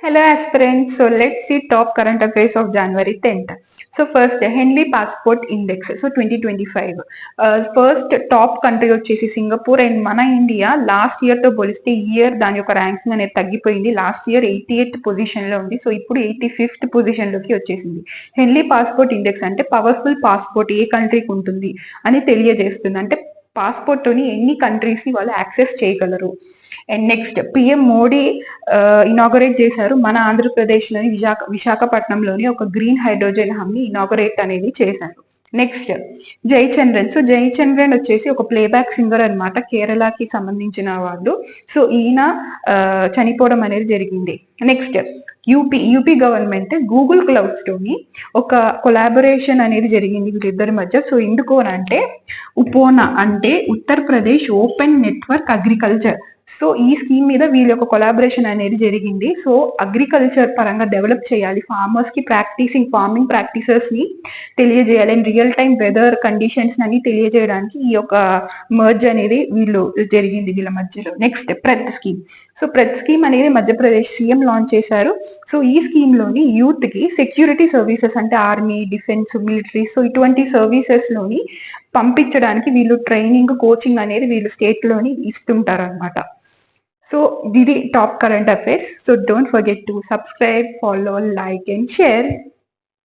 Hello aspirants, so let's see top current affairs of January 10th. So first, Henley Passport Index, so 2025. First top country వచ్చేసి Singapore and మన India last year తో పోలిస్తే ఈ year దాని యొక్క ranking అనేది తగ్గిపోయింది. లాస్ట్ ఇయర్ 88th పొజిషన్ లో ఉంది, సో ఇప్పుడు 85th పొజిషన్ లోకి వచ్చేసింది. హెన్లీ పాస్పోర్ట్ ఇండెక్స్ అంటే పవర్ఫుల్ పాస్పోర్ట్ ఏ కంట్రీకి ఉంటుంది అని తెలియజేస్తుంది. అంటే పాస్పోర్ట్ తోని ఎన్ని కంట్రీస్ ని వాళ్ళు యాక్సెస్ చేయగలరు. And next PM Modi inaugurate చేశారు మన ఆంధ్రప్రదేశ్లోని విశాఖపట్నంలోని ఒక గ్రీన్ హైడ్రోజన్ హబ్ ని ఇనాగరేట్ అనేది చేశారు. నెక్స్ట్ జయచంద్రన్. సో జయచంద్రన్ వచ్చేసి ఒక ప్లేబ్యాక్ సింగర్ అనమాట, కేరళకి సంబంధించిన వాళ్ళు. సో ఈయన చనిపోవడం అనేది జరిగింది. Next UP government Google clouds తోని ఒక కొలాబొరేషన్ అనేది జరిగింది వీళ్ళిద్దరి మధ్య. సో ఎందుకు అని అంటే ఉపోనా అంటే Uttar Pradesh open network agriculture. So ఈ స్కీమ్ మీద వీళ్ళ యొక్క కొలాబరేషన్ అనేది జరిగింది. సో అగ్రికల్చర్ పరంగా డెవలప్ చేయాలి, ఫార్మర్స్ కి ఫార్మింగ్ ప్రాక్టీసెస్ ని తెలియజేయాలి and real time weather conditions అని తెలియజేయడానికి ఈ యొక్క మర్జ్ అనేది జరిగింది వీళ్ళ మధ్యలో. నెక్స్ట్ ప్రెత్ స్కీమ్. సో ప్రెత్ స్కీమ్ అనేది మధ్యప్రదేశ్ సీఎం లాంచ్ చేశారు. సో ఈ స్కీమ్ లోని యూత్ కి సెక్యూరిటీ సర్వీసెస్ అంటే ఆర్మీ, డిఫెన్స్, మిలిటరీ, సో ఇటువంటి సర్వీసెస్ లోని పంపించడానికి వీళ్ళు ట్రైనింగ్, కోచింగ్ అనేది వీళ్ళు స్టేట్ లోని ఇస్తుంటారు అనమాట. సో ఇది top current affairs. So don't forget to subscribe, follow, like and share.